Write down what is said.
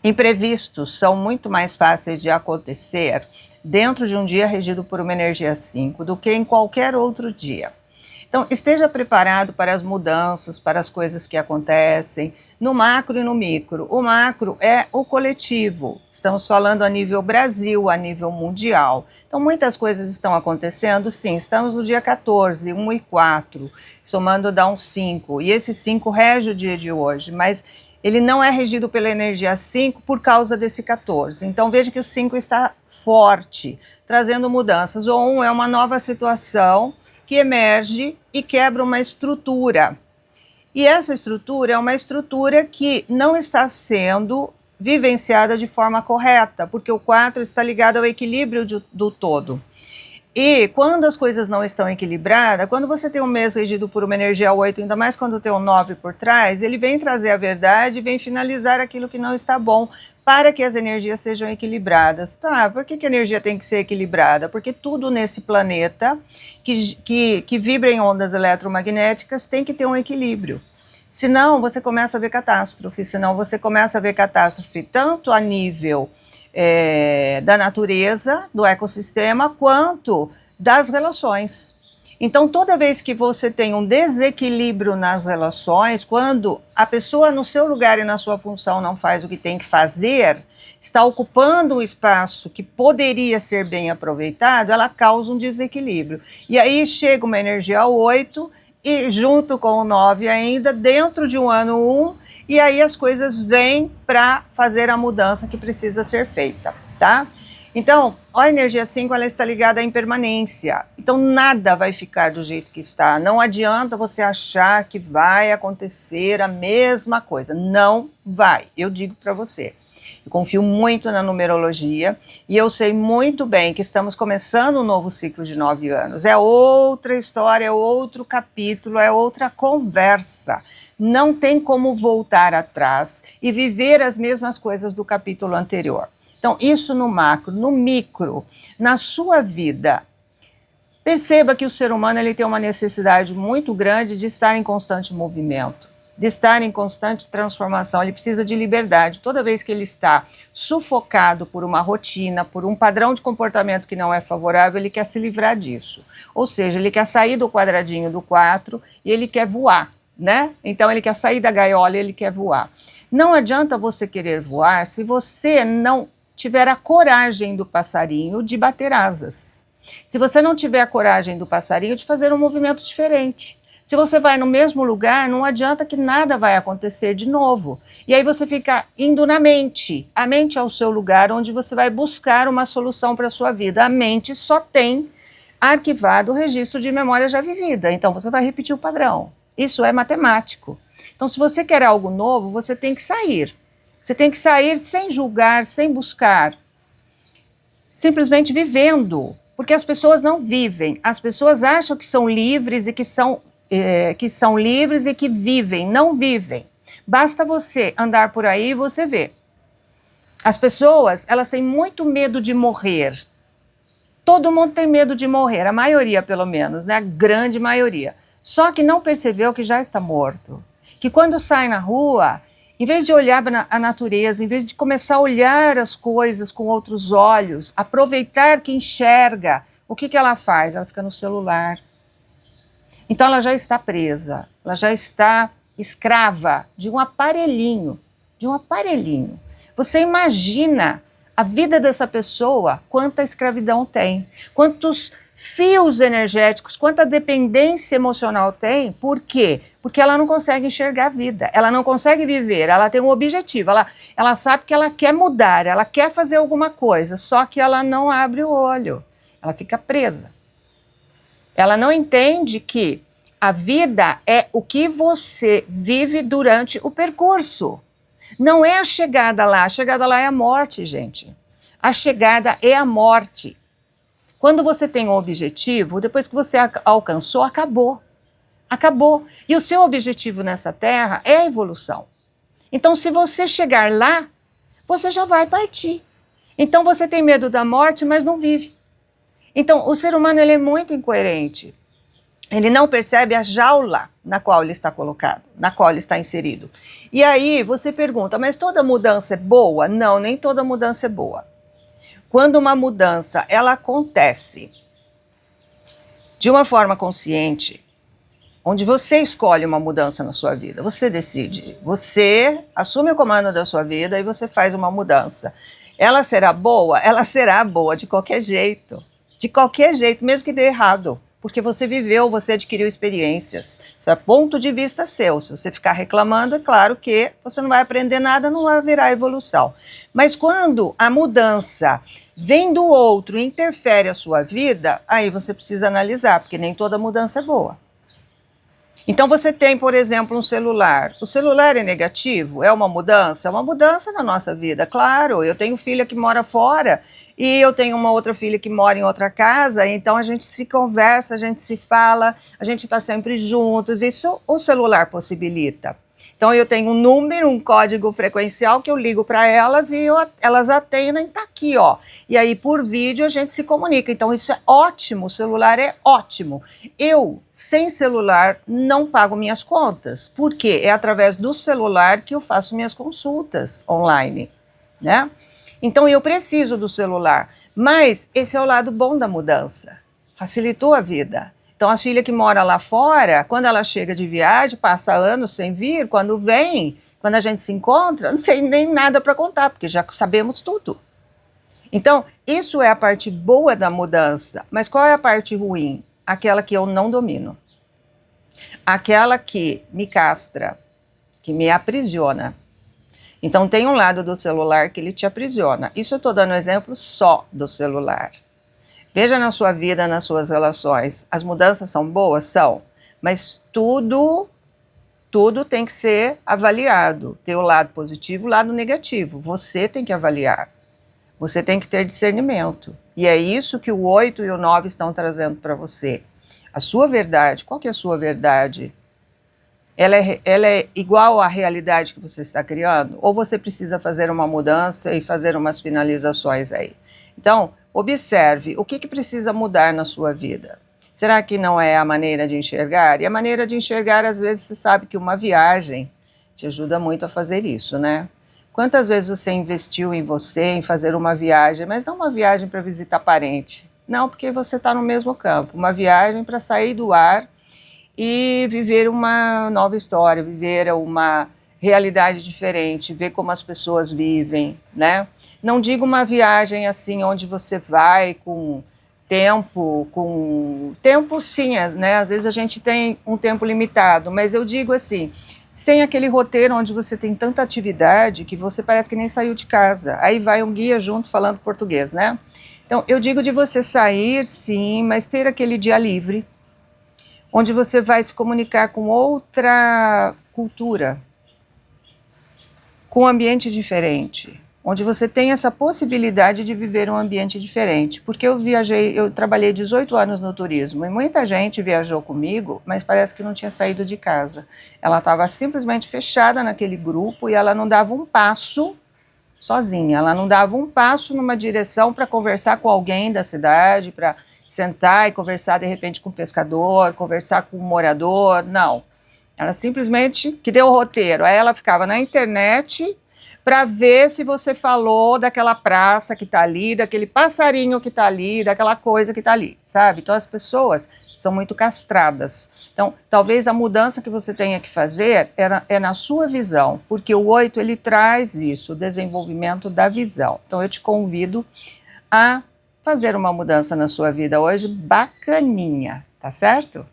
Imprevistos são muito mais fáceis de acontecer dentro de um dia regido por uma energia 5 do que em qualquer outro dia. Então, esteja preparado para as mudanças, para as coisas que acontecem, no macro e no micro. O macro é o coletivo, estamos falando a nível Brasil, a nível mundial. Então, muitas coisas estão acontecendo, sim, estamos no dia 14, 1 e 4, somando dá um 5, e esse 5 rege o dia de hoje, mas ele não é regido pela energia 5 por causa desse 14. Então, veja que o 5 está forte, trazendo mudanças. O 1 é uma nova situação que emerge e quebra uma estrutura. E essa estrutura é uma estrutura que não está sendo vivenciada de forma correta, porque o 4 está ligado ao equilíbrio do todo. E quando as coisas não estão equilibradas, quando você tem um mês regido por uma energia 8, ainda mais quando tem um 9 por trás, ele vem trazer a verdade e vem finalizar aquilo que não está bom, para que as energias sejam equilibradas. Tá, por que a energia tem que ser equilibrada? Porque tudo nesse planeta que vibra em ondas eletromagnéticas tem que ter um equilíbrio. Senão você começa a ver catástrofe, tanto a nível da natureza, do ecossistema, quanto das relações. Então, toda vez que você tem um desequilíbrio nas relações, quando a pessoa no seu lugar e na sua função não faz o que tem que fazer, está ocupando um espaço que poderia ser bem aproveitado, ela causa um desequilíbrio. E aí chega uma energia 8, e junto com o 9 ainda, dentro de um ano 1, e aí as coisas vêm para fazer a mudança que precisa ser feita, tá? Então, a energia 5, ela está ligada à impermanência. Então, nada vai ficar do jeito que está. Não adianta você achar que vai acontecer a mesma coisa. Não vai, eu digo para você. Eu confio muito na numerologia e eu sei muito bem que estamos começando um novo ciclo de 9 anos. É outra história, é outro capítulo, é outra conversa. Não tem como voltar atrás e viver as mesmas coisas do capítulo anterior. Então, isso no macro. No micro, na sua vida, perceba que o ser humano ele tem uma necessidade muito grande de estar em constante movimento, de estar em constante transformação. Ele precisa de liberdade. Toda vez que ele está sufocado por uma rotina, por um padrão de comportamento que não é favorável, ele quer se livrar disso. Ou seja, ele quer sair do quadradinho do 4 e ele quer voar, né? Então ele quer sair da gaiola e ele quer voar. Não adianta você querer voar se você não tiver a coragem do passarinho de bater asas. Se você não tiver a coragem do passarinho de fazer um movimento diferente. Se você vai no mesmo lugar, não adianta que nada vai acontecer de novo. E aí você fica indo na mente. A mente é o seu lugar onde você vai buscar uma solução para a sua vida. A mente só tem arquivado o registro de memória já vivida. Então você vai repetir o padrão. Isso é matemático. Então, se você quer algo novo, você tem que sair. Você tem que sair sem julgar, sem buscar. Simplesmente vivendo. Porque as pessoas não vivem. As pessoas acham que são livres e que são livres e que vivem. Não vivem. Basta você andar por aí e você vê. As pessoas, elas têm muito medo de morrer. Todo mundo tem medo de morrer, a maioria pelo menos, né? A grande maioria. Só que não percebeu que já está morto. Que quando sai na rua, em vez de olhar a natureza, em vez de começar a olhar as coisas com outros olhos, aproveitar que enxerga, o que ela faz? Ela fica no celular. Então ela já está presa, ela já está escrava de um aparelhinho, Você imagina a vida dessa pessoa, quanta escravidão tem, quantos fios energéticos, quanta dependência emocional tem. Por quê? Porque ela não consegue enxergar a vida, ela não consegue viver, ela tem um objetivo, ela sabe que ela quer mudar, ela quer fazer alguma coisa, só que ela não abre o olho, ela fica presa. Ela não entende que a vida é o que você vive durante o percurso. Não é a chegada lá é a morte, gente. A chegada é a morte. Quando você tem um objetivo, depois que você alcançou, acabou. Acabou. E o seu objetivo nessa terra é a evolução. Então, se você chegar lá, você já vai partir. Então, você tem medo da morte, mas não vive. Então, o ser humano ele é muito incoerente. Ele não percebe a jaula na qual ele está colocado, na qual ele está inserido. E aí você pergunta, mas toda mudança é boa? Não, nem toda mudança é boa. Quando uma mudança ela acontece de uma forma consciente, onde você escolhe uma mudança na sua vida, você decide, você assume o comando da sua vida e você faz uma mudança. Ela será boa? Ela será boa de qualquer jeito, mesmo que dê errado. Porque você viveu, você adquiriu experiências. Isso é ponto de vista seu. Se você ficar reclamando, é claro que você não vai aprender nada, não haverá evolução. Mas quando a mudança vem do outro e interfere a sua vida, aí você precisa analisar, porque nem toda mudança é boa. Então você tem, por exemplo, um celular. O celular é negativo? É uma mudança? É uma mudança na nossa vida, claro. Eu tenho filha que mora fora e eu tenho uma outra filha que mora em outra casa, então a gente se conversa, a gente se fala, a gente está sempre juntos. Isso o celular possibilita. Então eu tenho um número, um código frequencial que eu ligo para elas e elas atendem, tá aqui, ó. E aí por vídeo a gente se comunica. Então isso é ótimo, o celular é ótimo. Eu, sem celular, não pago minhas contas. Por quê? É através do celular que eu faço minhas consultas online, né? Então eu preciso do celular. Mas esse é o lado bom da mudança. Facilitou a vida. Então, a filha que mora lá fora, quando ela chega de viagem, passa anos sem vir, quando vem, quando a gente se encontra, não tem nem nada para contar, porque já sabemos tudo. Então, isso é a parte boa da mudança. Mas qual é a parte ruim? Aquela que eu não domino. Aquela que me castra, que me aprisiona. Então, tem um lado do celular que ele te aprisiona. Isso eu estou dando exemplo só do celular. Veja na sua vida, nas suas relações, as mudanças são boas? São, mas tudo tem que ser avaliado, ter o lado positivo e o lado negativo, você tem que avaliar, você tem que ter discernimento, e é isso que o 8 e o 9 estão trazendo para você. A sua verdade, qual que é a sua verdade? Ela é igual à realidade que você está criando? Ou você precisa fazer uma mudança e fazer umas finalizações aí? Então, observe o que precisa mudar na sua vida. Será que não é a maneira de enxergar? E a maneira de enxergar, às vezes, você sabe que uma viagem te ajuda muito a fazer isso, né? Quantas vezes você investiu em você, em fazer uma viagem, mas não uma viagem para visitar parente? Não, porque você está no mesmo campo. Uma viagem para sair do ar e viver uma nova história, viver uma realidade diferente, ver como as pessoas vivem, né? Não digo uma viagem assim, onde você vai com tempo sim, né? Às vezes a gente tem um tempo limitado, mas eu digo assim, sem aquele roteiro onde você tem tanta atividade que você parece que nem saiu de casa. Aí vai um guia junto falando português, né? Então, eu digo de você sair, sim, mas ter aquele dia livre, onde você vai se comunicar com outra cultura, com um ambiente diferente, onde você tem essa possibilidade de viver um ambiente diferente. Porque eu trabalhei 18 anos no turismo e muita gente viajou comigo, mas parece que não tinha saído de casa. Ela estava simplesmente fechada naquele grupo e ela não dava um passo sozinha, ela não dava um passo numa direção para conversar com alguém da cidade, para sentar e conversar de repente com o pescador, conversar com o morador, não. Ela simplesmente que deu o roteiro. Aí ela ficava na internet para ver se você falou daquela praça que está ali, daquele passarinho que está ali, daquela coisa que está ali, sabe? Então as pessoas são muito castradas. Então talvez a mudança que você tenha que fazer é na sua visão, porque o 8 ele traz isso, o desenvolvimento da visão. Então eu te convido a fazer uma mudança na sua vida hoje bacaninha, tá certo?